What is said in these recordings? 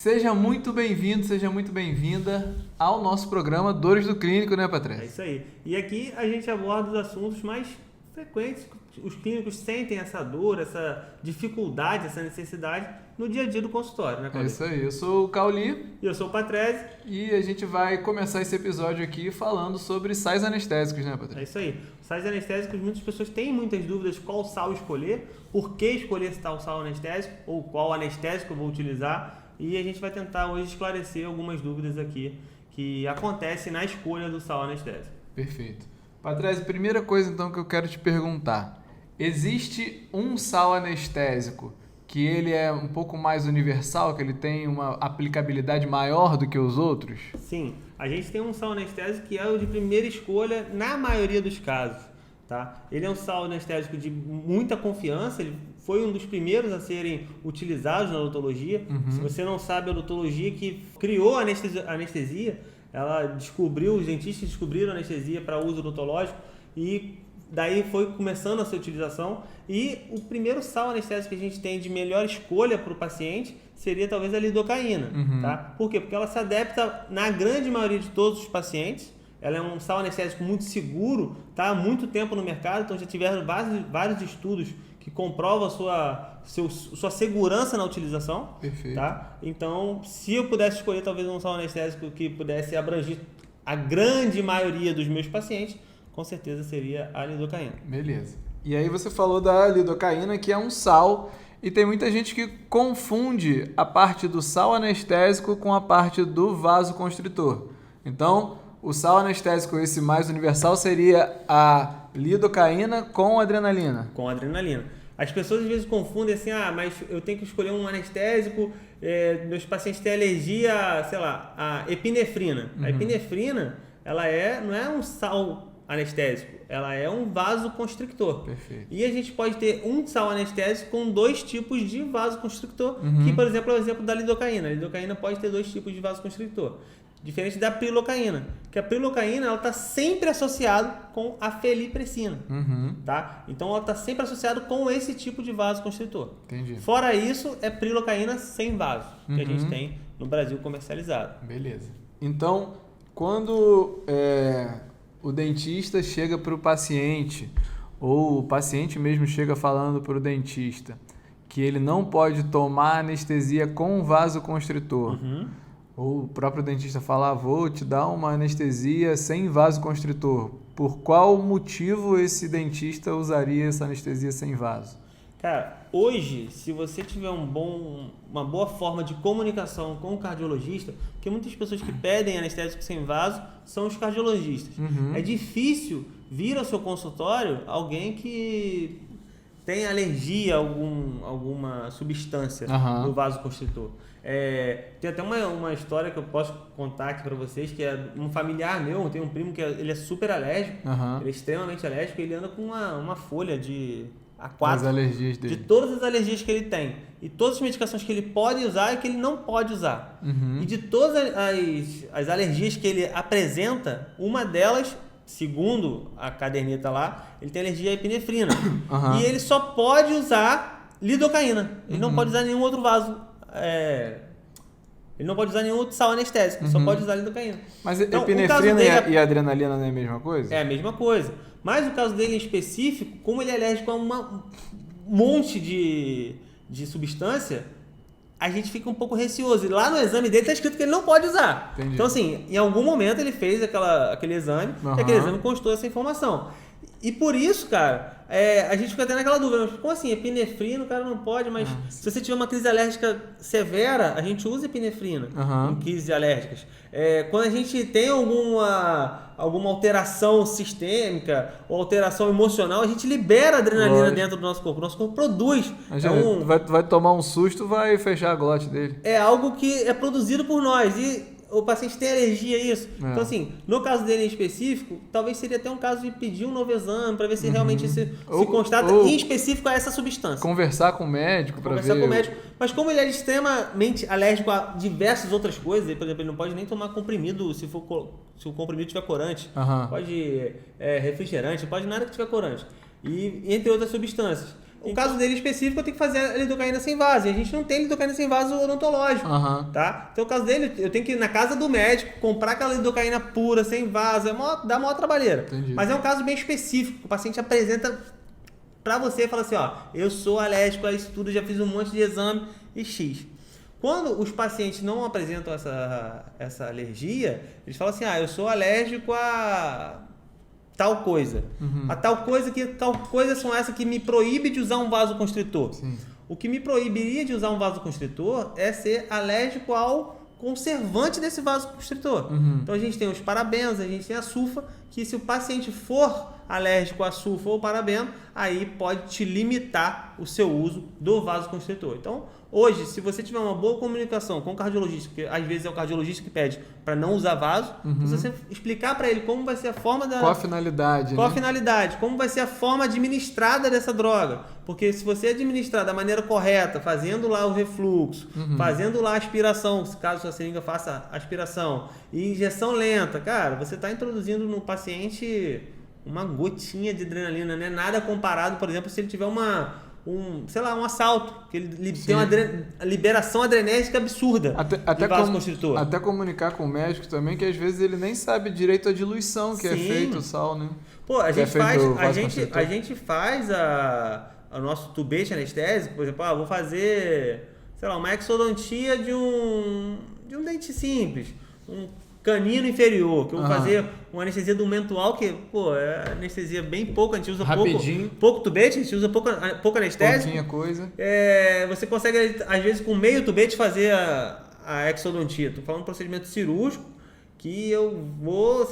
Seja muito bem-vindo, seja muito bem-vinda ao nosso programa Dores do Clínico, né, É Patrícia? isso aí. E aqui a gente aborda os assuntos mais frequentes. Os clínicos sentem essa dor, essa dificuldade, essa necessidade no dia a dia do consultório, né, É Cauê? isso aí, eu sou o Cauli E eu sou o Patrese. e a gente vai começar esse episódio aqui falando sobre sais anestésicos, né, É Patrícia? isso aí. Sais anestésicos, muitas pessoas têm muitas dúvidas qual sal escolher, por que escolher tal sal anestésico ou qual anestésico eu vou utilizar. E a gente vai tentar hoje esclarecer algumas dúvidas aqui que acontecem na escolha do sal anestésico. Perfeito. Patrícia, primeira coisa então que eu quero te perguntar. Existe um sal anestésico que ele é um pouco mais universal, que ele tem uma aplicabilidade maior do que os outros? Sim, a gente tem um sal anestésico que é o de primeira escolha na maioria dos casos, tá? Ele é um sal anestésico de muita confiança, ele foi um dos primeiros a serem utilizados na odontologia. Se você não sabe, a odontologia que criou a anestesia, ela descobriu, os dentistas descobriram a anestesia para uso odontológico e daí foi começando a sua utilização. E o primeiro sal anestésico que a gente tem de melhor escolha para o paciente seria talvez a lidocaína, tá? Por quê? Porque ela se adapta na grande maioria de todos os pacientes. Ela é um sal anestésico muito seguro, tá há muito tempo no mercado, então já tiveram vários estudos que comprovam a sua segurança na utilização. Perfeito. Tá? Então, se eu pudesse escolher talvez um sal anestésico que pudesse abranger a grande maioria dos meus pacientes, com certeza seria a lidocaína. Beleza. E aí você falou da lidocaína, que é um sal, e tem muita gente que confunde a parte do sal anestésico com a parte do vasoconstritor. Então, o sal anestésico, esse mais universal, seria a lidocaína com adrenalina. Com adrenalina. As pessoas às vezes confundem assim, mas eu tenho que escolher um anestésico, meus pacientes têm alergia, sei lá, a epinefrina. A epinefrina, ela não é um sal anestésico, ela é um vasoconstrictor. Perfeito. E a gente pode ter um sal anestésico com dois tipos de vasoconstrictor, que, por exemplo, é o exemplo da lidocaína. A lidocaína pode ter dois tipos de vasoconstrictor. Diferente da prilocaína, que a prilocaína ela está sempre associada com a felipressina, tá? Então ela está sempre associada com esse tipo de vasoconstritor. Entendi. Fora isso, é prilocaína sem vaso, que a gente tem no Brasil comercializado. Beleza. Então, quando o dentista chega para o paciente, ou o paciente mesmo chega falando para o dentista que ele não pode tomar anestesia com vasoconstritor, ou o próprio dentista falar, vou te dar uma anestesia sem vasoconstritor, por qual motivo esse dentista usaria essa anestesia sem vaso? Cara, hoje, se você tiver uma boa forma de comunicação com o cardiologista, porque muitas pessoas que pedem anestésico sem vaso são os cardiologistas. É difícil vir ao seu consultório alguém que tem alergia a alguma substância do vasoconstritor. Tem até uma história que eu posso contar aqui para vocês, que é um familiar meu, tem um primo que ele é super alérgico, ele é extremamente alérgico, ele anda com uma folha de A4 As alergias dele. de todas as alergias que ele tem e todas as medicações que ele pode usar e que ele não pode usar. E de todas as alergias que ele apresenta, uma delas, segundo a caderneta lá, ele tem alergia à epinefrina. E ele só pode usar lidocaína. Ele não pode usar nenhum outro vaso. Ele não pode usar nenhum outro sal anestésico, só pode usar lidocaína. Mas Então, epinefrina e adrenalina não é a mesma coisa? É a mesma coisa. Mas o caso dele em específico, como ele é alérgico a um monte de substância, a gente fica um pouco receoso. E lá no exame dele está escrito que ele não pode usar. Entendi. Então, assim, em algum momento ele fez aquele exame e aquele exame constou essa informação. E por isso, cara, a gente fica até naquela dúvida, mas como assim, epinefrina o cara não pode, mas se você tiver uma crise alérgica severa, a gente usa epinefrina em crises alérgicas. Quando a gente tem alguma alteração sistêmica ou alteração emocional, a gente libera adrenalina dentro do nosso corpo. O nosso corpo produz. Vai tomar um susto, vai fechar a glote dele. É algo que é produzido por nós e o paciente tem alergia a isso. Então, assim, no caso dele em específico, talvez seria até um caso de pedir um novo exame para ver se realmente se constata em específico a essa substância. Conversar com o médico para ver. Conversar com o médico. Mas como ele é extremamente alérgico a diversas outras coisas, por exemplo, ele não pode nem tomar comprimido se o comprimido tiver corante. Pode refrigerante, pode nada que tiver corante. E entre outras substâncias. O caso dele específico, eu tenho que fazer a lidocaína sem vaso. E a gente não tem lidocaína sem vaso odontológico, tá? Então, o caso dele, eu tenho que ir na casa do médico, comprar aquela lidocaína pura, sem vaso, dá maior trabalheira. Entendi. Mas é um caso bem específico, o paciente apresenta pra você e fala assim, ó, eu sou alérgico a isso tudo, já fiz um monte de exame e X. Quando os pacientes não apresentam essa alergia, eles falam assim, eu sou alérgico a tal coisa. A tal coisa são essa que me proíbe de usar um vasoconstritor. Sim. O que me proibiria de usar um vasoconstritor é ser alérgico ao conservante desse vasoconstritor. Então a gente tem os parabenos, a gente tem a sulfa, que se o paciente for alérgico a sulfa ou parabeno, aí pode te limitar o seu uso do vasoconstritor. Então, hoje, se você tiver uma boa comunicação com o cardiologista, porque às vezes é o cardiologista que pede para não usar vaso, se você explicar para ele como vai ser a forma da... Qual a finalidade, Qual a finalidade, como vai ser a forma administrada dessa droga. Porque se você administrar da maneira correta, fazendo lá o refluxo, fazendo lá a aspiração, caso sua seringa faça aspiração, e injeção lenta, cara, você está introduzindo no paciente uma gotinha de adrenalina, né? Nada comparado, por exemplo, se ele tiver um assalto, que ele tem uma liberação adrenérgica absurda de vasoconstritor. Até comunicar com o médico também, que às vezes ele nem sabe direito a diluição que é feito o sal, né? Pô, a gente faz o nosso tubete anestésico, por exemplo, vou fazer, uma exodontia de um dente simples, um canino inferior, que eu vou fazer uma anestesia do mental, que, é anestesia bem pouco, a gente usa pouco tubete, a gente usa pouco anestésico. Pouquinha coisa. Você consegue, às vezes, com meio tubete fazer a exodontia. Tô falando de procedimento cirúrgico, que eu vou,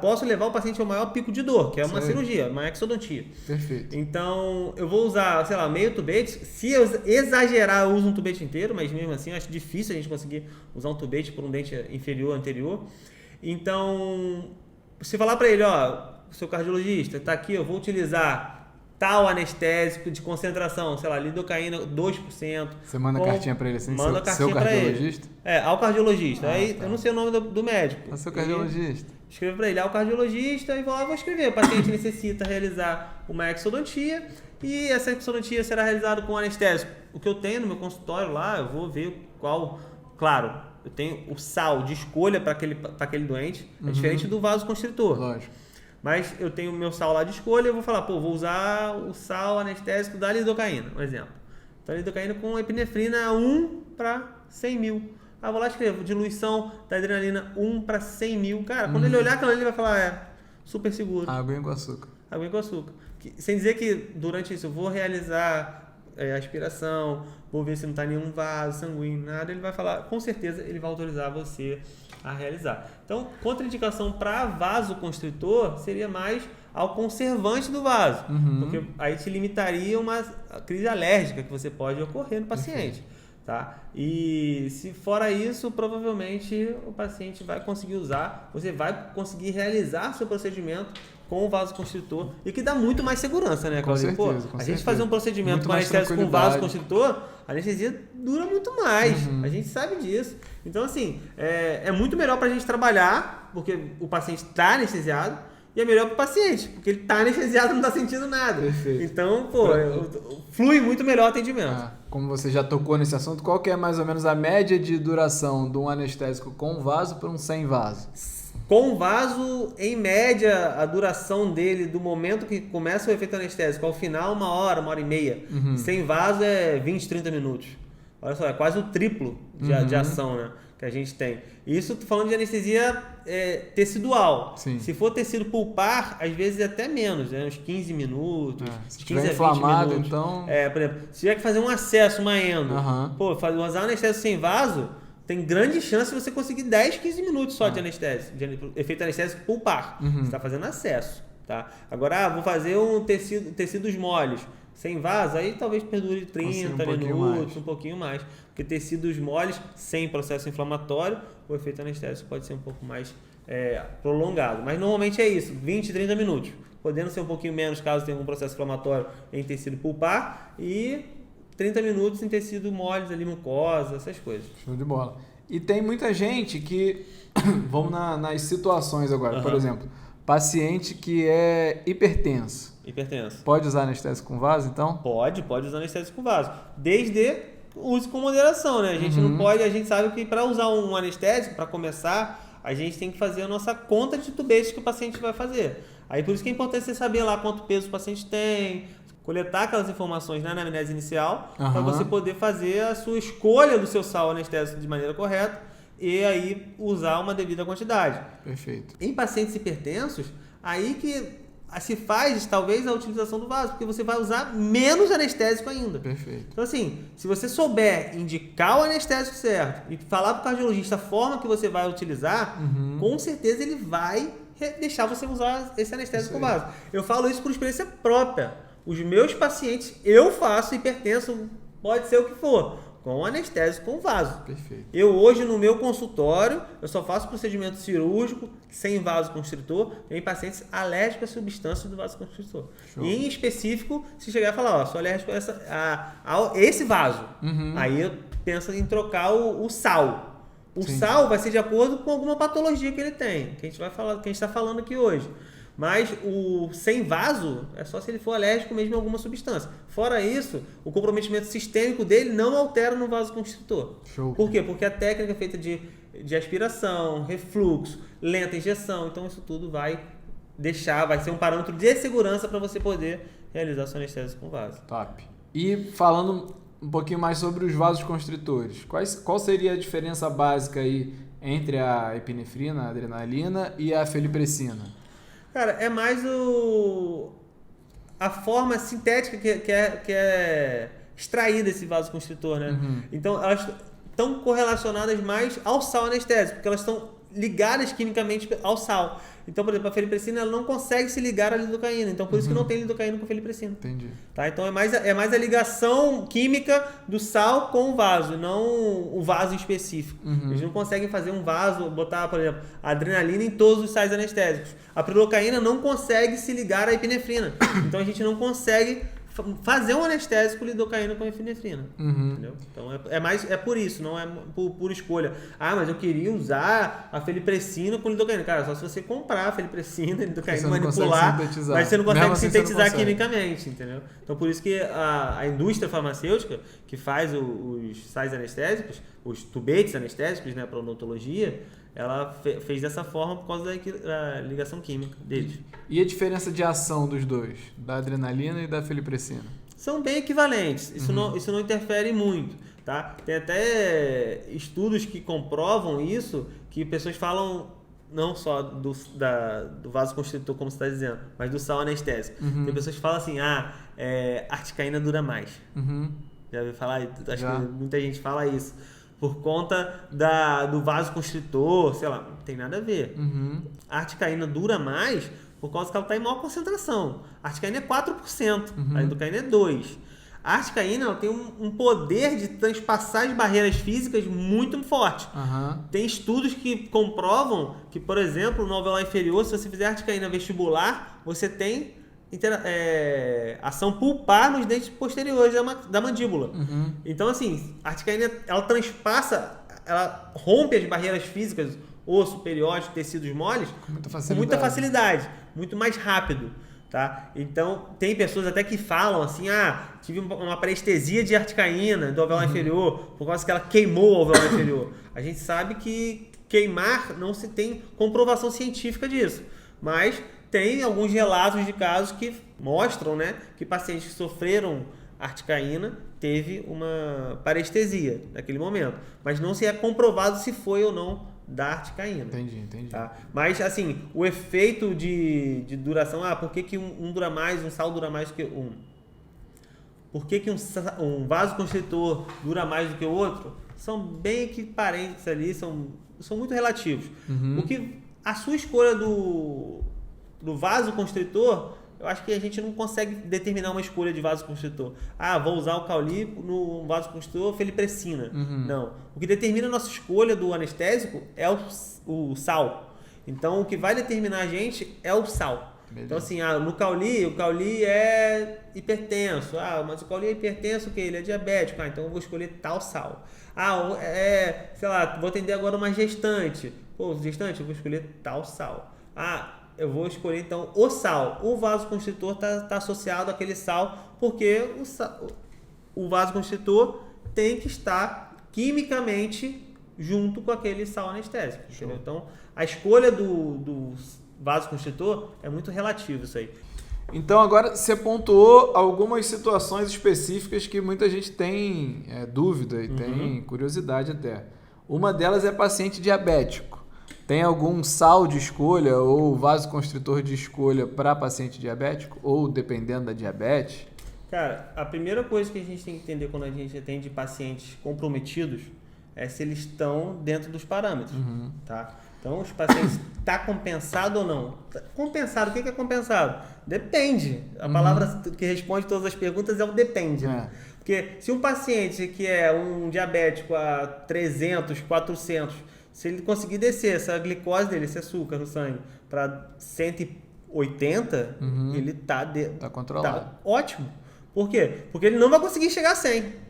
posso levar o paciente ao maior pico de dor, que é uma cirurgia, uma exodontia. Perfeito. Então, eu vou usar, meio tubete. Se eu exagerar, eu uso um tubete inteiro, mas mesmo assim, eu acho difícil a gente conseguir usar um tubete por um dente inferior, anterior. Então, se falar para ele, seu cardiologista, tá aqui, eu vou utilizar tal anestésico de concentração, lidocaína 2%. Você manda a cartinha para ele assim, manda a cartinha seu cardiologista? Ao cardiologista. Aí eu não sei o nome do médico. É seu cardiologista. Escrevo para ele, ao cardiologista, e vou escrever. O paciente necessita realizar uma exodontia e essa exodontia será realizada com anestésico. O que eu tenho no meu consultório lá, eu vou ver qual... Claro, eu tenho o sal de escolha para aquele doente, é diferente do vasoconstritor. Lógico. Mas eu tenho o meu sal lá de escolha, eu vou falar, vou usar o sal anestésico da lidocaína, por exemplo. Então, a lidocaína com epinefrina 1 para 100 mil. Vou lá e escrevo, diluição da adrenalina 1 para 100 mil. Cara, quando ele olhar aquilo ali, ele vai falar, super seguro. Aguinha com açúcar. Aguinha com açúcar. Sem dizer que, durante isso, eu vou realizar a aspiração, vou ver se não está nenhum vaso sanguíneo, nada. Ele vai falar, com certeza, ele vai autorizar você a realizar. Então, contraindicação para vasoconstritor seria mais ao conservante do vaso, porque aí te limitaria uma crise alérgica que você pode ocorrer no paciente, tá? E se fora isso, provavelmente o paciente vai conseguir usar, você vai conseguir realizar seu procedimento com o vasoconstritor e que dá muito mais segurança, né, Claudio? Com certeza. A gente fazer um procedimento com anestésico com vasoconstritor, a anestesia dura muito mais. A gente sabe disso. Então, assim, é muito melhor para a gente trabalhar, porque o paciente está anestesiado, e é melhor para o paciente, porque ele está anestesiado e não está sentindo nada. Perfeito. Então, flui muito melhor o atendimento. Como você já tocou nesse assunto, qual que é mais ou menos a média de duração de um anestésico com vaso para um sem vaso? Com vaso, em média, a duração dele, do momento que começa o efeito anestésico ao final, 1 hora e meia. Sem vaso é 20, 30 minutos. Olha só, é quase o triplo de ação, né, que a gente tem. Isso, tô falando de anestesia tecidual. Sim. Se for tecido pulpar, às vezes é até menos, uns 15 minutos. Se 15 tiver a 20 inflamado, minutos. então... Por exemplo, se tiver que fazer um acesso, uma endo, usar um anestésico sem vaso, tem grande chance de você conseguir 10, 15 minutos só de anestésico, de efeito anestésico pulpar. Você está fazendo acesso, tá? Agora, vou fazer tecidos moles, sem vaso, aí talvez perdure 30 minutos, um pouquinho mais. Porque tecidos moles, sem processo inflamatório, o efeito anestésico pode ser um pouco mais prolongado. Mas normalmente é isso, 20, 30 minutos. Podendo ser um pouquinho menos caso tenha algum processo inflamatório em tecido pulpar e 30 minutos em tecido moles, ali, mucosa, essas coisas. Show de bola. E tem muita gente que... Vamos nas situações agora. Por exemplo, paciente que é hipertenso. Hipertenso. Pode usar anestésico com vaso, então? Pode usar anestésico com vaso. Desde use com moderação, né? A gente não pode, a gente sabe que para usar um anestésico, para começar, a gente tem que fazer a nossa conta de tubetes que o paciente vai fazer. Aí por isso que é importante você saber lá quanto peso o paciente tem, coletar aquelas informações na anamnese inicial, para você poder fazer a sua escolha do seu sal anestésico de maneira correta e aí usar uma devida quantidade. Perfeito. Em pacientes hipertensos, aí que se faz talvez a utilização do vaso, porque você vai usar menos anestésico ainda. Perfeito. Então assim, se você souber indicar o anestésico certo e falar para o cardiologista a forma que você vai utilizar, com certeza ele vai deixar você usar esse anestésico com vaso. Eu falo isso por experiência própria. Os meus pacientes, eu faço hipertenso, pode ser o que for, com anestésico com vaso. Perfeito. Eu hoje no meu consultório, eu só faço procedimento cirúrgico sem vasoconstritor em pacientes alérgicos a substâncias do vasoconstritor. Show. E em específico, se chegar a falar, sou alérgico a esse vaso, aí eu penso em trocar o sal. O sal vai ser de acordo com alguma patologia que ele tem, que a gente vai falar, que a gente está falando aqui hoje. Mas o sem vaso é só se ele for alérgico mesmo a alguma substância. Fora isso, o comprometimento sistêmico dele não altera no vasoconstritor. Show. Por quê? Porque a técnica é feita de aspiração, refluxo, lenta injeção. Então isso tudo vai ser um parâmetro de segurança para você poder realizar seu anestésico com vaso. Top. E falando um pouquinho mais sobre os vasoconstritores, qual seria a diferença básica aí entre a epinefrina, a adrenalina e a felipressina? Cara, é mais a forma sintética que é extraída esse vasoconstritor, né? Então, elas estão correlacionadas mais ao sal anestésico, porque elas estão ligadas quimicamente ao sal. Então, por exemplo, a felipressina ela não consegue se ligar à lidocaína, então por isso que não tem lidocaína com felipressina. Entendi. Tá? Então, é mais a ligação química do sal com o vaso, não o vaso específico. Eles não conseguem fazer um vaso, botar, por exemplo, a adrenalina em todos os sais anestésicos. A prilocaína não consegue se ligar à epinefrina. Então, a gente não consegue fazer um anestésico lidocaína com epinefrina. Entendeu? Então é por isso, não é por escolha. Ah, mas eu queria usar a felipressina com lidocaína. Cara, só se você comprar a felipressina, lidocaína, manipular, mas você não consegue sintetizar quimicamente, entendeu? Então por isso que a indústria farmacêutica que faz os sais anestésicos, os tubetes anestésicos, né, para odontologia, ela fez dessa forma por causa da ligação química deles. E a diferença de ação dos dois, da adrenalina e da felipressina? São bem equivalentes, isso não interfere muito, tá? Tem até estudos que comprovam isso, que pessoas falam não só do vasoconstritor, como você está dizendo, mas do sal anestésico. Tem pessoas que falam assim, a articaína dura mais. Já ouviu falar? Acho que muita gente fala isso. Por conta do vasoconstritor, sei lá, não tem nada a ver. A articaína dura mais por causa que ela está em maior concentração. A articaína é 4%, a lidocaína é 2%. A articaína ela tem um poder de transpassar as barreiras físicas muito forte. Tem estudos que comprovam que, por exemplo, no alveolar inferior, se você fizer articaína vestibular, você tem ação pulpar nos dentes posteriores da mandíbula. Então, assim, a articaína ela transpassa, ela rompe as barreiras físicas, osso, periósteo, tecidos moles, com muita facilidade, muito mais rápido. Tá? Então, tem pessoas até que falam assim, tive uma parestesia de articaína do alveolar inferior, por causa que ela queimou o alveolar inferior. A gente sabe que queimar não se tem comprovação científica disso, mas tem alguns relatos de casos que mostram, né, que pacientes que sofreram articaína teve uma parestesia naquele momento, mas não se é comprovado se foi ou não da articaína. Entendi. Tá? Mas, assim, o efeito de duração, por que um dura mais, um sal dura mais do que um? Por que um vasoconstritor dura mais do que o outro? São bem equiparentes ali, são muito relativos. A sua escolha do vasoconstritor, eu acho que a gente não consegue determinar uma escolha de vasoconstritor. Vou usar o Cauli no vasoconstritor felipressina. Não. O que determina a nossa escolha do anestésico é o sal. Então, o que vai determinar a gente é o sal. Beleza. Então, assim, no Cauli, o Cauli é hipertenso. Mas o Cauli é hipertenso, porque ele é diabético. Então eu vou escolher tal sal. Sei lá, vou atender agora uma gestante. Gestante, eu vou escolher tal sal. eu vou escolher então o sal. O vasoconstritor tá associado àquele sal, porque o vasoconstritor tem que estar quimicamente junto com aquele sal anestésico. Entendeu? Então, a escolha do vasoconstritor é muito relativo isso aí. Então, agora você pontuou algumas situações específicas que muita gente tem dúvida e tem curiosidade até. Uma delas é paciente diabético. Tem algum sal de escolha ou vasoconstritor de escolha para paciente diabético? Ou dependendo da diabetes? Cara, a primeira coisa que a gente tem que entender quando a gente atende pacientes comprometidos é se eles estão dentro dos parâmetros, tá? Então, os pacientes, está compensado ou não? Compensado, o que é compensado? Depende. A palavra que responde todas as perguntas é o depende. Né? Porque se um paciente que é um diabético a 300, 400, se ele conseguir descer essa glicose dele, esse açúcar no sangue, para 180, ele está controlado. Tá ótimo. Por quê? Porque ele não vai conseguir chegar a 100.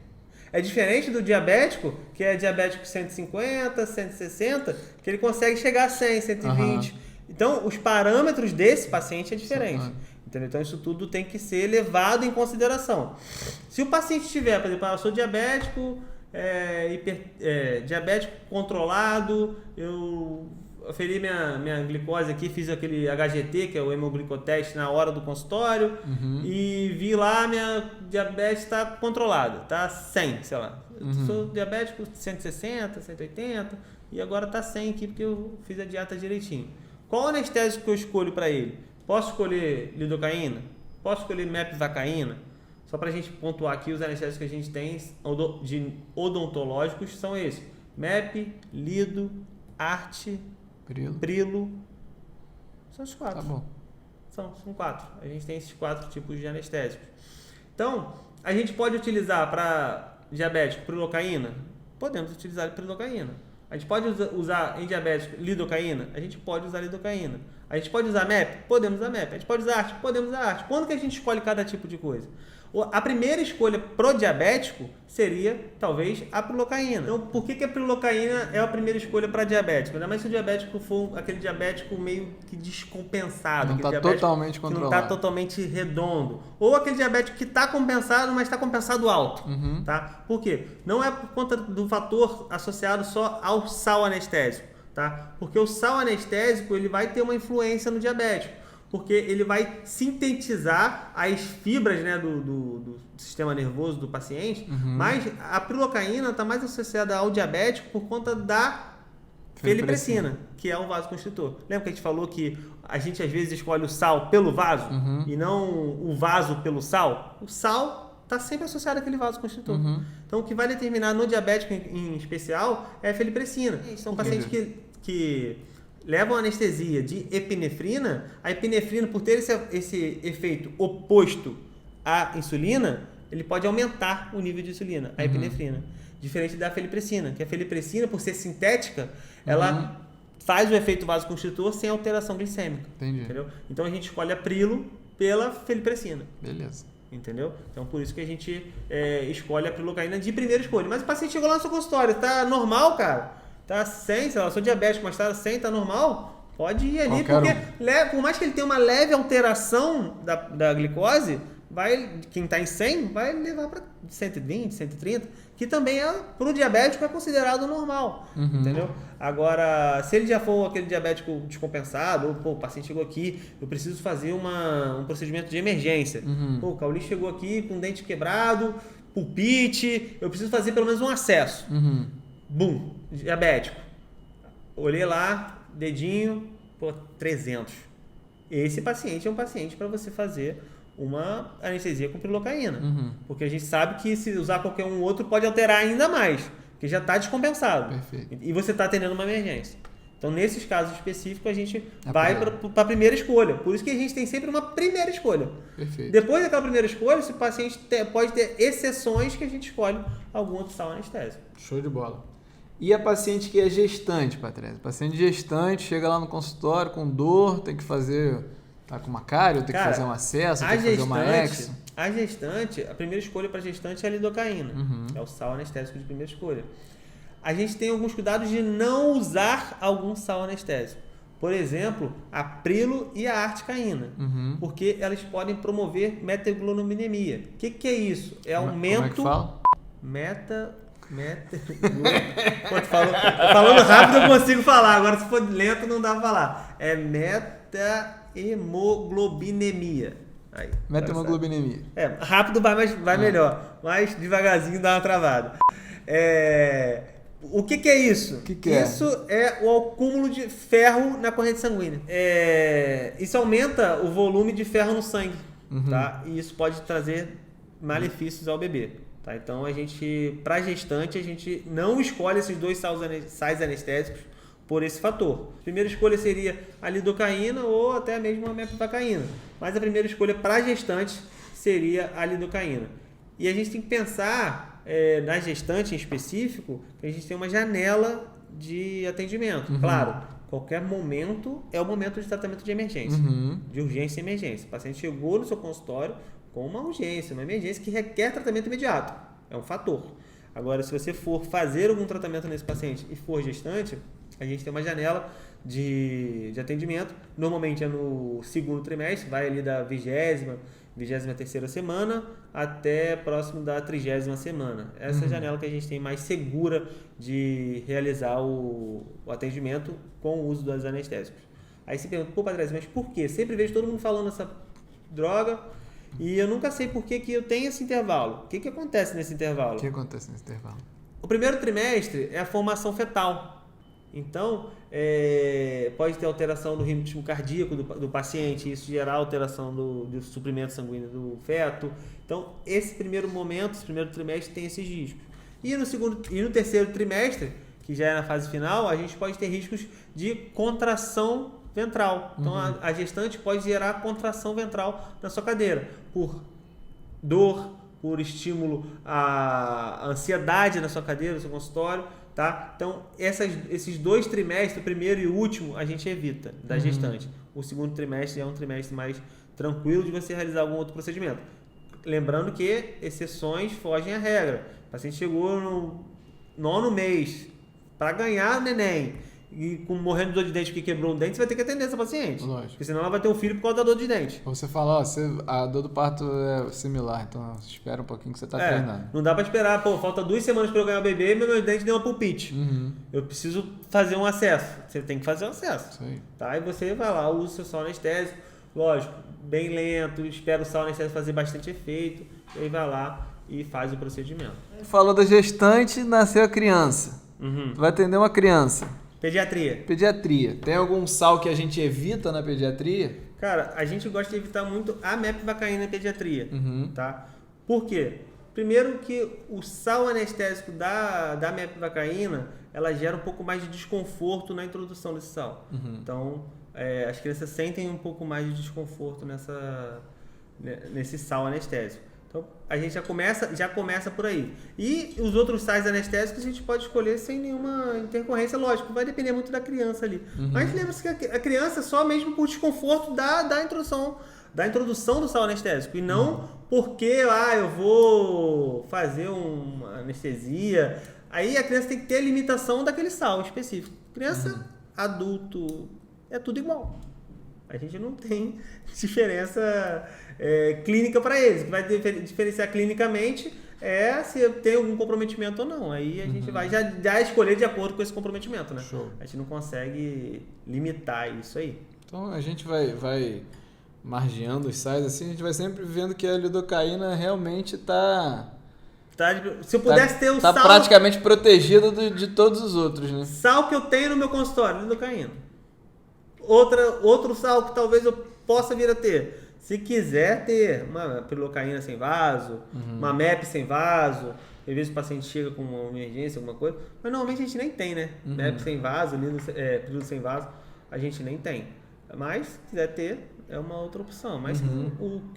É diferente do diabético, que é diabético 150, 160, que ele consegue chegar a 100, 120. Então, os parâmetros desse paciente é diferente. Entendeu? Então, isso tudo tem que ser levado em consideração. Se o paciente tiver, por exemplo, eu sou diabético, diabético controlado, eu aferi minha glicose aqui, fiz aquele HGT, que é o hemoglicoteste, na hora do consultório, e vi lá minha diabetes está controlada, tá 100, sei lá. Eu sou diabético 160, 180, e agora tá 100 aqui porque eu fiz a dieta direitinho. Qual anestésico que eu escolho para ele? Posso escolher lidocaína? Posso escolher mepivaccaína? Só para a gente pontuar aqui, os anestésicos que a gente tem de odontológicos são esses: MEP, lido, arte, prilo. São os 4. Tá bom. São 4. A gente tem esses 4 tipos de anestésicos. Então, a gente pode utilizar para diabético prilocaína? Podemos utilizar prilocaína. A gente pode usar em diabético lidocaína? A gente pode usar lidocaína. A gente pode usar MEP? Podemos usar MEP. A gente pode usar arte? Podemos usar arte. Quando que a gente escolhe cada tipo de coisa? A primeira escolha pro diabético seria, talvez, a prilocaína. Então, por que a prilocaína é a primeira escolha para diabético? Ainda mais se o diabético for aquele diabético meio que descompensado. Não está totalmente controlado. Não está totalmente redondo. Ou aquele diabético que está compensado, mas está compensado alto. Tá? Por quê? Não é por conta do fator associado só ao sal anestésico. Tá? Porque o sal anestésico ele vai ter uma influência no diabético. Porque ele vai sintetizar as fibras, né, do sistema nervoso do paciente, mas a prilocaína está mais associada ao diabético por conta da felipressina, que é o vasoconstritor. Lembra que a gente falou que a gente às vezes escolhe o sal pelo vaso e não o vaso pelo sal? O sal está sempre associado àquele vasoconstritor. Então, o que vai determinar no diabético em especial é a felipressina. São pacientes que levam anestesia de epinefrina. A epinefrina, por ter esse efeito oposto à insulina, ele pode aumentar o nível de insulina, a epinefrina. Diferente da felipressina, que a felipressina, por ser sintética, ela faz o efeito vasoconstritor sem alteração glicêmica. Entendeu? Então a gente escolhe a prilo pela felipressina. Beleza. Entendeu? Então por isso que a gente escolhe a prilocaína de primeira escolha. Mas o paciente chegou lá no seu consultório, tá normal, cara? Tá 100, sei lá, eu sou diabético, mas tá 100, tá normal? Pode ir ali, porque por mais que ele tenha uma leve alteração da glicose, quem está em 100 vai levar para 120, 130, que também para o diabético é considerado normal, entendeu? Agora, se ele já for aquele diabético descompensado, ou o paciente chegou aqui, eu preciso fazer um procedimento de emergência. O Cauli chegou aqui com o dente quebrado, pulpite, eu preciso fazer pelo menos um acesso. Bum, diabético. Olhei lá, dedinho, 300. Esse paciente é um paciente para você fazer uma anestesia com prilocaína. Porque a gente sabe que se usar qualquer um outro pode alterar ainda mais, porque já está descompensado. Perfeito. E você está atendendo uma emergência. Então, nesses casos específicos, a gente vai para a primeira escolha. Por isso que a gente tem sempre uma primeira escolha. Perfeito. Depois daquela primeira escolha, esse paciente pode ter exceções que a gente escolhe algum outro sal anestésico. Show de bola. E a paciente que é gestante, Patrícia? Paciente gestante chega lá no consultório com dor, tem que fazer... Tá com uma cárie, tem que fazer um acesso, tem que fazer uma exo. A gestante, a primeira escolha para gestante é a lidocaína. É o sal anestésico de primeira escolha. A gente tem alguns cuidados de não usar algum sal anestésico. Por exemplo, a prilo e a articaína, porque elas podem promover metaglobinemia. O que é isso? É aumento... Como é que fala? Pô, falando rápido eu consigo falar, agora se for lento não dá pra falar. É metahemoglobinemia. Aí, Metahemoglobinemia. Rápido vai melhor, mas devagarzinho dá uma travada. O que é isso? Que é? Isso é o acúmulo de ferro na corrente sanguínea. Isso aumenta o volume de ferro no sangue, tá? E isso pode trazer malefícios ao bebê. Tá? Então, para gestante, a gente não escolhe esses 2 sais anestésicos por esse fator. A primeira escolha seria a lidocaína ou até mesmo a mepivacaína. Mas a primeira escolha para gestante seria a lidocaína. E a gente tem que pensar, na gestante em específico, que a gente tem uma janela de atendimento. Claro, qualquer momento é o momento de tratamento de emergência, de urgência e emergência. O paciente chegou no seu consultório com uma urgência, uma emergência que requer tratamento imediato. É um fator. Agora, se você for fazer algum tratamento nesse paciente e for gestante, a gente tem uma janela de atendimento. Normalmente é no segundo trimestre, vai ali da 23ª semana até próximo da 30ª semana. Essa janela que a gente tem mais segura de realizar o atendimento com o uso dos anestésicos. Aí você pergunta, pô, Padre, mas por quê? Sempre vejo todo mundo falando essa droga e eu nunca sei por que eu tenho esse intervalo. O que acontece nesse intervalo? O que acontece nesse intervalo? O primeiro trimestre é a formação fetal. Então, pode ter alteração do ritmo cardíaco do paciente, isso gerar alteração do suprimento sanguíneo do feto. Então, esse primeiro momento, esse primeiro trimestre tem esses riscos. E no terceiro trimestre, que já é na fase final, a gente pode ter riscos de contração ventral. Então, a gestante pode gerar contração ventral na sua cadeira, por dor, por estímulo à ansiedade na sua cadeira, no seu consultório. Tá? Então, esses 2 trimestres, o primeiro e o último, a gente evita da gestante. O segundo trimestre é um trimestre mais tranquilo de você realizar algum outro procedimento. Lembrando que exceções fogem à regra. O paciente chegou no 9º mês para ganhar neném e morrendo de dor de dente porque quebrou um dente, você vai ter que atender essa paciente. Lógico. Porque senão ela vai ter um filho por causa da dor de dente. Ou você fala, a dor do parto é similar, então espera um pouquinho que você está treinando. Não dá para esperar, falta 2 semanas para eu ganhar o bebê e meu dente deu uma pulpite. Eu preciso fazer um acesso. Você tem que fazer um acesso. Isso aí. Tá? E você vai lá, usa o seu sal anestésico, lógico, bem lento, espera o sal anestésico fazer bastante efeito, e aí vai lá e faz o procedimento. Falou da gestante, nasceu a criança. Tu vai atender uma criança. Pediatria. Tem algum sal que a gente evita na pediatria? Cara, a gente gosta de evitar muito a mepivacaína na pediatria. Tá? Por quê? Primeiro que o sal anestésico da mepivacaína, ela gera um pouco mais de desconforto na introdução desse sal. Então, as crianças sentem um pouco mais de desconforto nesse sal anestésico. Então, a gente já começa por aí. E os outros sais anestésicos a gente pode escolher sem nenhuma intercorrência, lógico, vai depender muito da criança ali. Mas lembre-se que a criança é só mesmo por desconforto da introdução do sal anestésico, e não porque eu vou fazer uma anestesia. Aí a criança tem que ter a limitação daquele sal específico. Criança, adulto, é tudo igual. A gente não tem diferença clínica para eles. O que vai diferenciar clinicamente é se tem algum comprometimento ou não. Aí a gente vai já escolher de acordo com esse comprometimento, né? Show. A gente não consegue limitar isso aí. Então a gente vai margeando os sais assim, a gente vai sempre vendo que a lidocaína realmente se eu pudesse ter o sal... Está praticamente protegida de todos os outros, né? Sal que eu tenho no meu consultório, lidocaína. Outro sal que talvez eu possa vir a ter. Se quiser ter uma pilocaína sem vaso, uma MEP sem vaso, às vezes o paciente chega com uma emergência, alguma coisa, mas normalmente a gente nem tem, né? MEP sem vaso, pílula sem vaso, a gente nem tem. Mas se quiser ter, é uma outra opção. Mas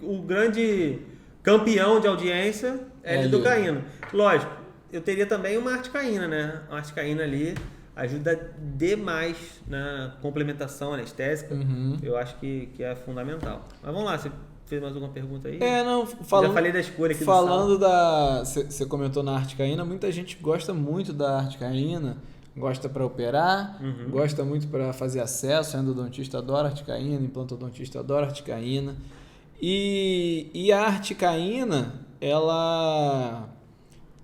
o grande campeão de audiência é lidocaína. Lógico, eu teria também uma articaína, né? Uma articaína ali ajuda demais na complementação anestésica. Eu acho que é fundamental. Mas vamos lá, você fez mais alguma pergunta aí? Já falei da escolha aqui falando do sal. Você comentou na articaína, muita gente gosta muito da articaína gosta para operar, gosta muito para fazer acesso, endodontista adora articaína, implantodontista adora articaína. E a articaína, ela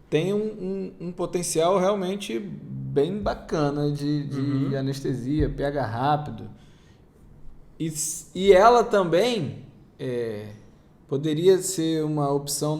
tem um potencial realmente bem bacana de anestesia, pega rápido. E ela também poderia ser uma opção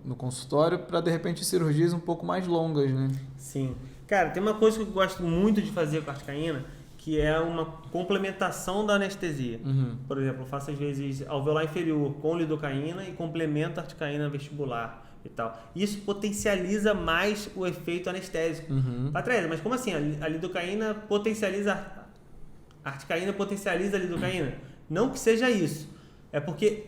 no consultório para, de repente, cirurgias um pouco mais longas, né? Sim. Cara, tem uma coisa que eu gosto muito de fazer com a articaína, que é uma complementação da anestesia. Por exemplo, eu faço às vezes alveolar inferior com lidocaína e complemento a articaína vestibular e tal. Isso potencializa mais o efeito anestésico. Patrícia, mas como assim? A lidocaína potencializa... A articaína potencializa a lidocaína? Não que seja isso. É porque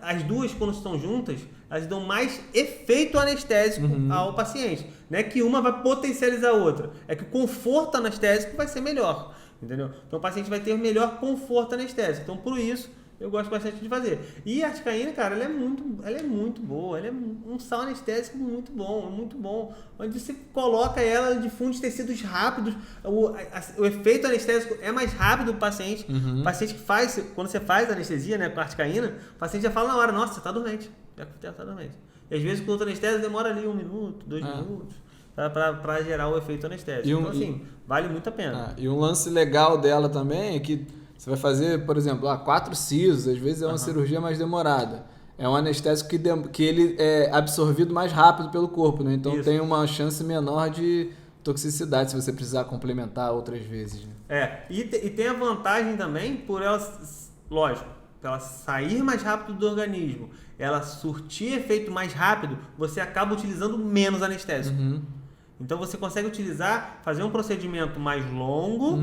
as duas, quando estão juntas, elas dão mais efeito anestésico ao paciente. Não é que uma vai potencializar a outra. É que o conforto anestésico vai ser melhor. Entendeu? Então o paciente vai ter melhor conforto anestésico. Então, por isso, eu gosto bastante de fazer. E a articaína, cara, ela é muito boa. Ela é um sal anestésico muito bom. Onde você coloca ela, difunde tecidos rápidos. O efeito anestésico é mais rápido do paciente. O paciente que faz, quando você faz anestesia, né, com a articaína, o paciente já fala na hora, nossa, você tá dormente. Já tá dormente. E às vezes com outra anestésia demora ali 1 minuto, 2 minutos. Para gerar o efeito anestésico. Então, assim, vale muito a pena. E um lance legal dela também é que você vai fazer, por exemplo, 4 sisos, às vezes é uma cirurgia mais demorada. É um anestésico que ele é absorvido mais rápido pelo corpo, né? Então tem uma chance menor de toxicidade se você precisar complementar outras vezes. Né? E tem a vantagem também por ela, lógico, ela sair mais rápido do organismo, ela surtir efeito mais rápido, você acaba utilizando menos anestésico. Então você consegue fazer um procedimento mais longo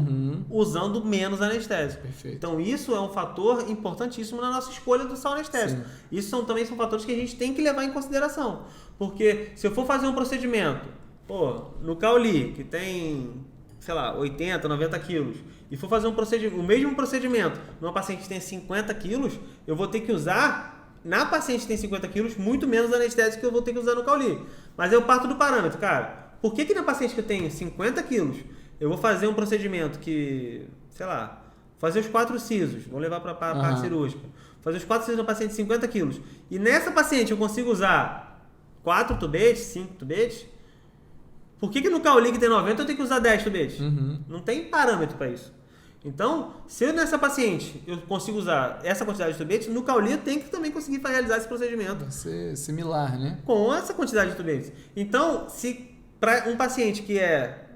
usando menos anestésico. Perfeito. Então isso é um fator importantíssimo na nossa escolha do sal anestésico. Sim. Isso também são fatores que a gente tem que levar em consideração. Porque se eu for fazer um procedimento, no Cauli, que tem, sei lá, 80, 90 quilos, e for fazer o mesmo procedimento numa paciente que tem 50 quilos, eu vou ter que usar, na paciente que tem 50 quilos, muito menos anestésico que eu vou ter que usar no Cauli. Mas eu parto do parâmetro, cara. Por que na paciente que eu tenho 50 quilos, eu vou fazer um procedimento que, sei lá, fazer os 4 sisos, vou levar para a parte cirúrgica, fazer os 4 sisos na paciente de 50 quilos, e nessa paciente eu consigo usar 4 tubetes, 5 tubetes, por que no Cauli que tem 90 eu tenho que usar 10 tubetes? Não tem parâmetro para isso. Então, se eu nessa paciente eu consigo usar essa quantidade de tubetes, no Cauli eu tenho que também conseguir realizar esse procedimento. Vai ser similar, né? Com essa quantidade de tubetes. Então, se para um paciente que é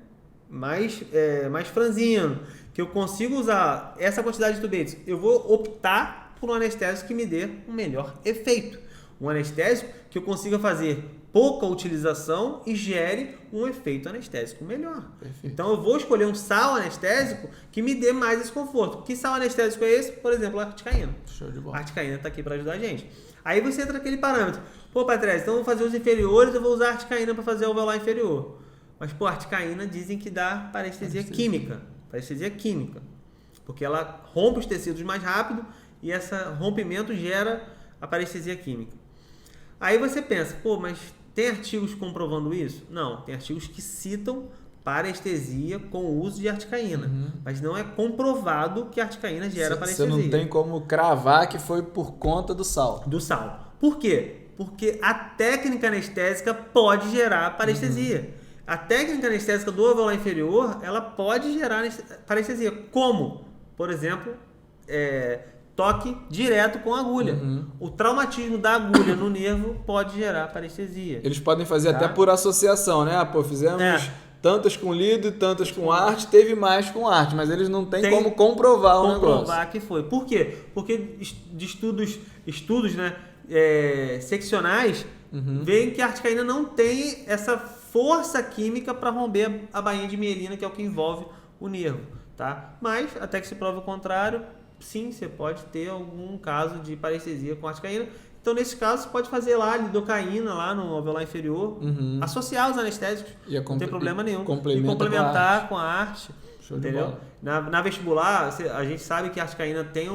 mais franzino, que eu consigo usar essa quantidade de tubetes, eu vou optar por um anestésico que me dê um melhor efeito. Um anestésico que eu consiga fazer pouca utilização e gere um efeito anestésico melhor. Perfeito. Então eu vou escolher um sal anestésico que me dê mais esse conforto. Que sal anestésico é esse? Por exemplo, a articaína. Show de bola. A articaína está aqui para ajudar a gente. Aí você entra naquele parâmetro. Patrícia, então eu vou fazer os inferiores, eu vou usar a articaína para fazer o alveolar inferior. Mas, a articaína dizem que dá parestesia química. Parestesia química. Porque ela rompe os tecidos mais rápido e esse rompimento gera a parestesia química. Aí você pensa, mas tem artigos comprovando isso? Não, tem artigos que citam parestesia com o uso de articaína. Mas não é comprovado que a articaína gera parestesia. Você não tem como cravar que foi por conta do sal. Do sal. Por quê? Porque a técnica anestésica pode gerar parestesia. A técnica anestésica do alveolar inferior, ela pode gerar parestesia. Como? Por exemplo, toque direto com a agulha. O traumatismo da agulha no nervo pode gerar parestesia. Eles podem fazer até por associação, né? Fizemos tantas com lido e tantas com arte, teve mais com arte, mas eles não têm como comprovar o negócio. Comprovar que foi. Por quê? Porque de estudos, né, seccionais, veem que a articaína não tem essa força química para romper a bainha de mielina, que é o que envolve o nervo, tá? Mas, até que se prove o contrário, sim, você pode ter algum caso de parestesia com articaína. Então, nesse caso, você pode fazer lá lidocaína lá no alveolar inferior, associar os anestésicos, não tem problema nenhum. E complementar com a arte. Show entendeu? De bola. Na vestibular, a gente sabe que a articaína tem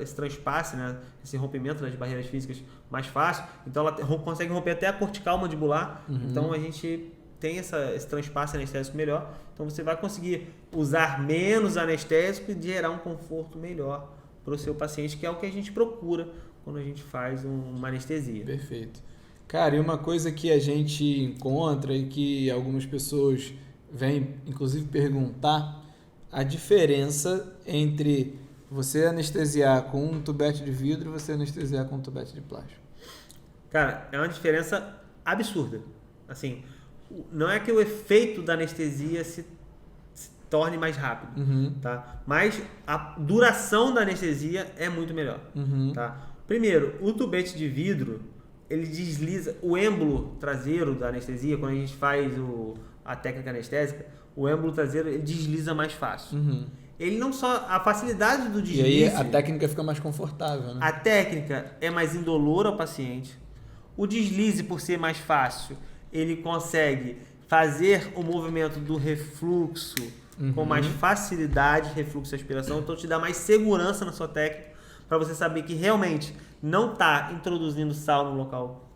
esse transpasse, né? Esse rompimento das barreiras físicas mais fácil. Então, ela consegue romper até a cortical mandibular. Então, a gente tem esse transpasse anestésico melhor, então você vai conseguir usar menos anestésico e gerar um conforto melhor para o seu paciente, que é o que a gente procura quando a gente faz uma anestesia. Perfeito. Cara, e uma coisa que a gente encontra e que algumas pessoas vêm, inclusive, perguntar, a diferença entre você anestesiar com um tubete de vidro e você anestesiar com um tubete de plástico. Cara, é uma diferença absurda. Assim, não é que o efeito da anestesia se torne mais rápido, tá? Mas a duração da anestesia é muito melhor, tá? Primeiro, o tubete de vidro, ele desliza, o êmbolo traseiro da anestesia, quando a gente faz a técnica anestésica, o êmbolo traseiro ele desliza mais fácil. Ele não só, a facilidade do deslize... E aí a técnica fica mais confortável, né? A técnica é mais indolor ao paciente. O deslize, por ser mais fácil, ele consegue fazer o movimento do refluxo com mais facilidade, refluxo e aspiração, então te dá mais segurança na sua técnica, para você saber que realmente não está introduzindo sal no local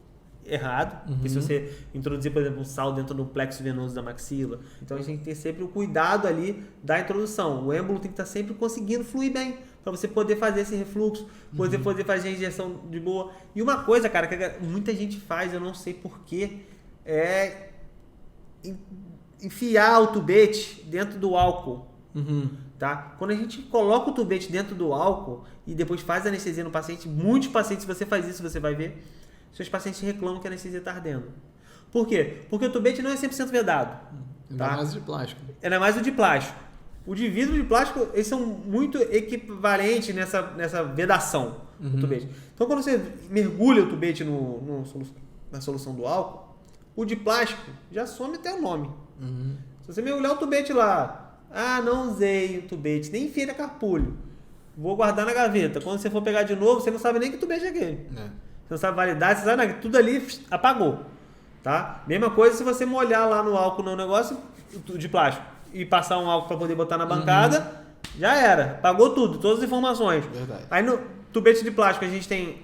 errado, porque se você introduzir, por exemplo, um sal dentro do plexo venoso da maxila, então a gente tem que ter sempre o cuidado ali da introdução. O êmbolo tem que estar sempre conseguindo fluir bem, para você poder fazer esse refluxo, poder fazer a injeção de boa. E uma coisa, cara, que muita gente faz, eu não sei porquê, é enfiar o tubete dentro do álcool. Tá? Quando a gente coloca o tubete dentro do álcool e depois faz a anestesia no paciente, muitos pacientes, se você faz isso, você vai ver, seus pacientes reclamam que a anestesia está ardendo. Por quê? Porque o tubete não é 100% vedado. Ainda mais o de plástico. Ainda mais o de plástico. O de vidro e de plástico, eles são muito equivalentes nessa vedação do tubete. Então, quando você mergulha o tubete na solução do álcool, o de plástico já some até o nome. Se você mergulhar o tubete lá, não usei o tubete, nem enfiei na carpulho, vou guardar na gaveta. Quando você for pegar de novo, você não sabe nem que tubete é aquele. Você não sabe validade, você sabe tudo ali apagou. Tá? Mesma coisa se você molhar lá no álcool no negócio de plástico e passar um álcool para poder botar na bancada, já era. Apagou tudo, todas as informações. Verdade. Aí no tubete de plástico a gente tem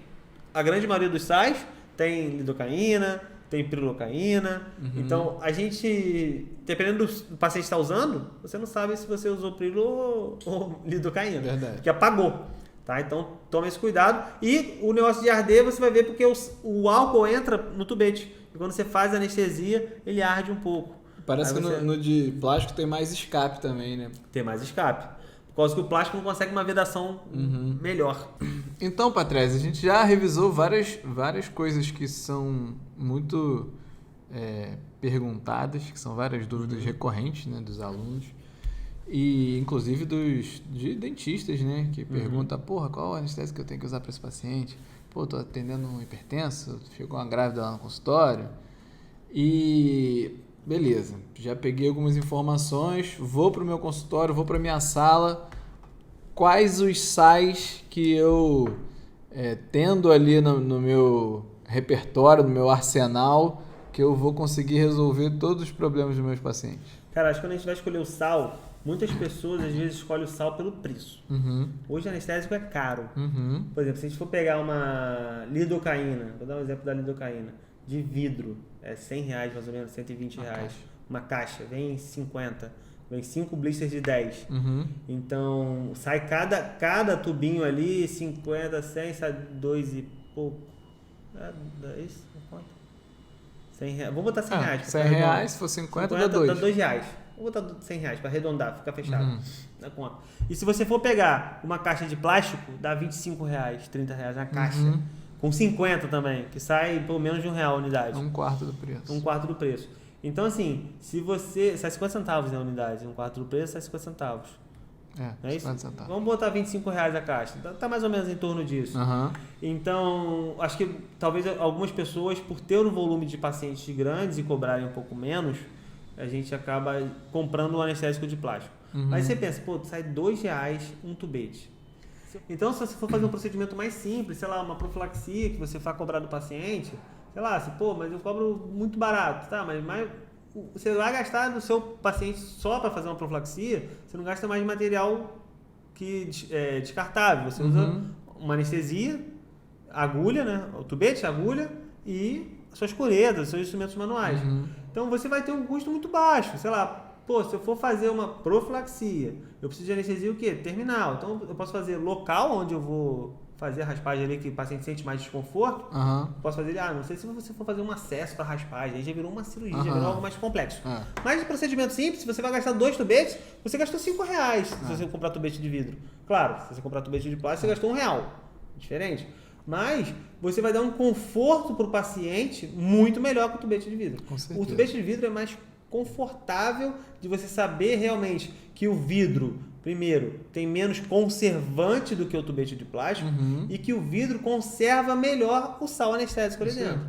a grande maioria dos sais, tem lidocaína, tem prilocaína. Então, a gente, dependendo do paciente que está usando, você não sabe se você usou prilo ou lidocaína. Verdade. Porque apagou. Tá? Então, tome esse cuidado. E o negócio de arder, você vai ver porque o álcool entra no tubete. E quando você faz a anestesia, ele arde um pouco. Parece que no de plástico tem mais escape também, né? Tem mais escape. Por causa que o plástico não consegue uma vedação melhor. Então, Patrese, a gente já revisou várias coisas que são muito perguntadas, que são várias dúvidas recorrentes, né, dos alunos. E inclusive de dentistas, né? Que perguntam, qual anestésico que eu tenho que usar para esse paciente? Tô atendendo um hipertenso, chegou uma grávida lá no consultório. E beleza, já peguei algumas informações, vou para o meu consultório, vou para minha sala. Quais os sais que eu tendo ali no meu repertório, no meu arsenal, que eu vou conseguir resolver todos os problemas dos meus pacientes? Cara, acho que quando a gente vai escolher o sal, muitas pessoas às vezes escolhem o sal pelo preço. Hoje o anestésico é caro. Por exemplo, se a gente for pegar uma lidocaína, vou dar um exemplo da lidocaína, de vidro, é R$100 mais ou menos, R$120. Uma caixa, vem 50, vem 5 blisters de 10. Então, sai cada tubinho ali, 50, 100, sai 2 e pouco. É isso? Quanto? R$100. Vou botar R$100. R$100, se for 50 dá 2. Dá R$2. Vou botar R$100 para arredondar, ficar fechado na conta. E se você for pegar uma caixa de plástico, dá R$25, R$30 na caixa. Com 50 também, que sai pelo menos de R$1 a unidade. Um quarto do preço. Um quarto do preço. Então, assim, se você... sai 50 centavos na unidade, um quarto do preço sai 50 centavos. Não é isso? 50 centavos. Vamos botar R$25 a caixa. Tá mais ou menos em torno disso. Então, acho que talvez algumas pessoas, por ter um volume de pacientes grandes e cobrarem um pouco menos, a gente acaba comprando um anestésico de plástico. Mas você pensa, sai R$2 um tubete. Então, se você for fazer um procedimento mais simples, sei lá, uma profilaxia que você vai cobrar do paciente, sei lá, mas eu cobro muito barato, tá? Mas você vai gastar no seu paciente só para fazer uma profilaxia, você não gasta mais de material que é descartável. Você usa uma anestesia, agulha, né? O tubete, agulha e suas curetas, seus instrumentos manuais. Então você vai ter um custo muito baixo. Sei lá, pô, se eu for fazer uma profilaxia, eu preciso de anestesia o quê? Terminal. Então eu posso fazer local, onde eu vou fazer a raspagem ali que o paciente sente mais desconforto. Posso fazer, não sei se você for fazer um acesso para raspagem, aí já virou uma cirurgia, já virou algo mais complexo. Mas de procedimento simples, você vai gastar 2 tubetes, você gastou R$5 se você comprar tubete de vidro. Claro, se você comprar tubete de plástico, você gastou R$1. Diferente. Mas você vai dar um conforto para o paciente muito melhor que o tubete de vidro. O tubete de vidro é mais confortável de você saber realmente que o vidro, primeiro, tem menos conservante do que o tubete de plástico e que o vidro conserva melhor o sal anestésico ali dentro.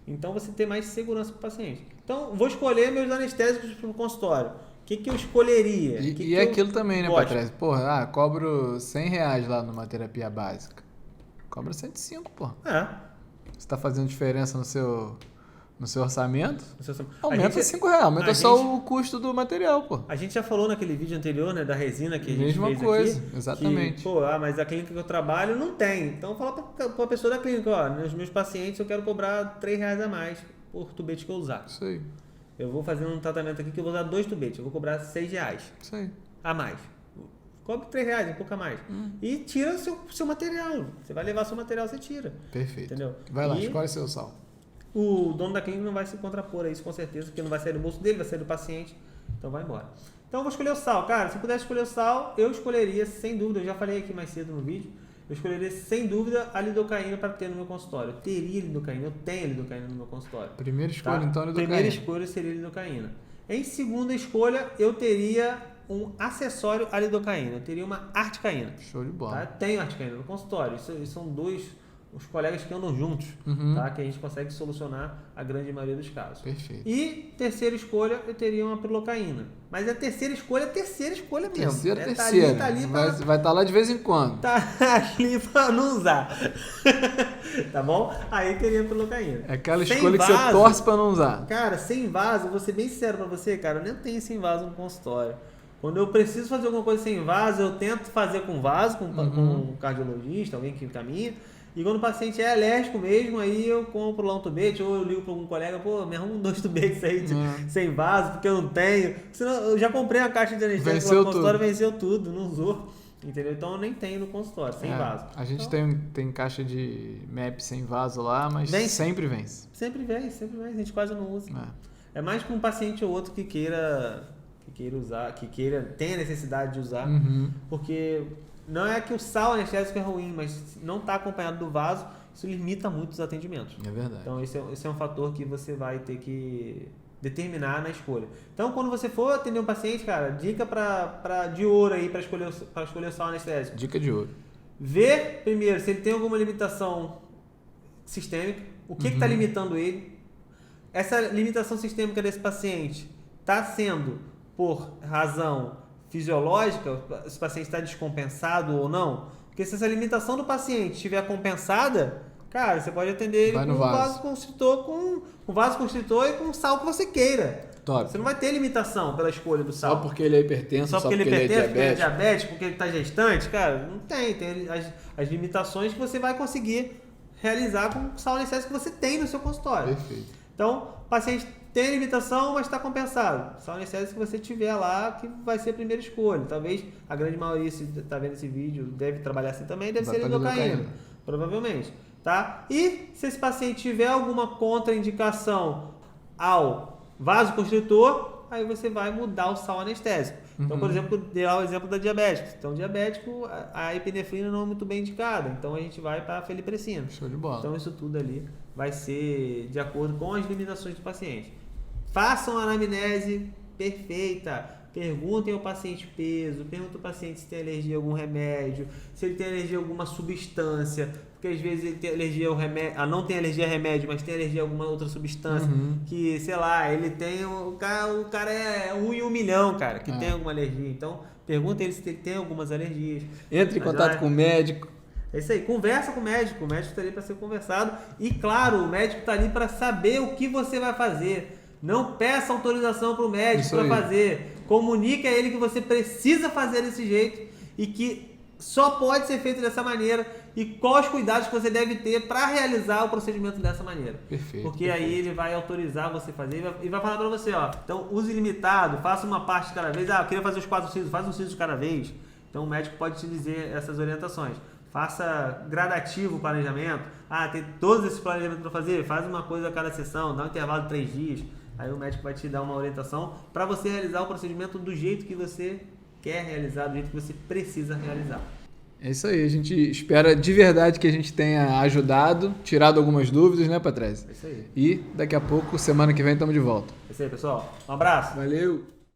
Então você tem mais segurança para o paciente. Então, vou escolher meus anestésicos para o consultório. O que eu escolheria? E é aquilo também, né, Patrícia? Porra, cobro R$100 lá numa terapia básica. Cobra 105, pô. Você tá fazendo diferença no seu orçamento? Aumenta R$5. Aumenta só o custo do material, pô. A gente já falou naquele vídeo anterior, né, da resina que a gente Mesma fez coisa, aqui, exatamente. Que, mas a clínica que eu trabalho não tem. Então fala pra pessoa da clínica, ó, nos meus pacientes eu quero cobrar R$3 a mais por tubete que eu usar. Isso aí. Eu vou fazer um tratamento aqui que eu vou usar 2 tubetes, eu vou cobrar R$6. Isso aí. A mais. Cobre R$3, um pouco a mais. E tira seu material. Você vai levar seu material, você tira. Perfeito. Entendeu? Vai lá, escolhe seu sal. O dono da clínica não vai se contrapor a isso, com certeza, porque não vai sair do bolso dele, vai sair do paciente. Então vai embora. Então eu vou escolher o sal. Cara, se eu pudesse escolher o sal, eu escolheria, sem dúvida, eu já falei aqui mais cedo no vídeo, eu escolheria, sem dúvida, a lidocaína para ter no meu consultório. Eu teria lidocaína, eu tenho lidocaína no meu consultório. Primeira escolha, então, lidocaína. Primeira escolha seria lidocaína. Em segunda escolha, eu teria um acessório à lidocaína. Eu teria uma articaína. Show de bola. Tá? Tenho articaína no consultório. Isso são os colegas que andam juntos, tá? Que a gente consegue solucionar a grande maioria dos casos. Perfeito. E terceira escolha, eu teria uma prilocaína. Mas a terceira escolha mesmo. Terceira. Tá ali pra... Vai estar lá de vez em quando. Tá ali pra não usar. Tá bom? Aí teria a prilocaína. É aquela escolha que você torce pra não usar. Cara, sem vaso, vou ser bem sincero pra você, cara, eu nem tenho sem vaso no consultório. Quando eu preciso fazer alguma coisa sem vaso, eu tento fazer com vaso, com um cardiologista, alguém que encaminha. E quando o paciente é alérgico mesmo, aí eu compro lá um tubete, ou eu ligo para algum colega, pô, me arruma 2 tubetes aí sem vaso, porque eu não tenho. Senão, eu já comprei uma caixa de anestésico no consultório, venceu tudo, não usou. Entendeu? Então eu nem tenho no consultório, sem vaso. A gente tem caixa de MEP sem vaso lá, mas sempre vence. Sempre vence, a gente quase não usa. É mais para um paciente ou outro que queira usar, tenha necessidade de usar, porque não é que o sal anestésico é ruim, mas não está acompanhado do vaso, isso limita muito os atendimentos. É verdade. Então esse é um fator que você vai ter que determinar na escolha. Então quando você for atender um paciente, cara, dica de ouro aí para escolher o sal anestésico. Dica de ouro. Ver primeiro se ele tem alguma limitação sistêmica, o que está limitando ele. Essa limitação sistêmica desse paciente está sendo por razão fisiológica, esse paciente está descompensado ou não? Porque se essa limitação do paciente estiver compensada, cara, você pode atender ele com um vasoconstritor e com um sal que você queira. Top. Você não vai ter limitação pela escolha do sal. Só porque ele é hipertenso, só porque ele é diabético, porque ele está gestante, cara, não tem. Tem as limitações que você vai conseguir realizar com o sal anestésico que você tem no seu consultório. Perfeito. Então, o paciente tem limitação, mas está compensado. Sal anestésico que você tiver lá, que vai ser a primeira escolha. Talvez a grande maioria, se está vendo esse vídeo, deve trabalhar assim também, deve ser lidocaína. Provavelmente. Tá? E se esse paciente tiver alguma contraindicação ao vasoconstritor, aí você vai mudar o sal anestésico. Então, por exemplo, dar o exemplo da diabetes. Então, diabético, a epinefrina não é muito bem indicada. Então, a gente vai para a felipressina. Show de bola. Então, isso tudo ali vai ser de acordo com as limitações do paciente. Façam a anamnese perfeita. Perguntem ao paciente peso, perguntem ao paciente se tem alergia a algum remédio, se ele tem alergia a alguma substância, porque às vezes ele tem alergia ao remédio, não tem alergia a remédio, mas tem alergia a alguma outra substância, que, sei lá, ele tem, o cara é 1 em 1 milhão, cara, que tem alguma alergia. Então, pergunta ele se ele tem algumas alergias. Entre em contato com o médico. É isso aí, conversa com o médico está ali para ser conversado e, claro, o médico está ali para saber o que você vai fazer. Não peça autorização para o médico para fazer. Comunique a ele que você precisa fazer desse jeito e que só pode ser feito dessa maneira e quais os cuidados que você deve ter para realizar o procedimento dessa maneira. Perfeito. Porque aí ele vai autorizar você fazer e vai falar para você, ó, então use limitado, faça uma parte de cada vez. Eu queria fazer os 4 sisos, faz um siso de cada vez. Então o médico pode te dizer essas orientações. Faça gradativo o planejamento. Tem todos esses planejamentos para fazer, faz uma coisa a cada sessão, dá um intervalo de 3 dias. Aí o médico vai te dar uma orientação para você realizar o procedimento do jeito que você quer realizar, do jeito que você precisa realizar. É isso aí, a gente espera de verdade que a gente tenha ajudado, tirado algumas dúvidas, né, Patrese? É isso aí. E daqui a pouco, semana que vem, estamos de volta. É isso aí, pessoal. Um abraço. Valeu!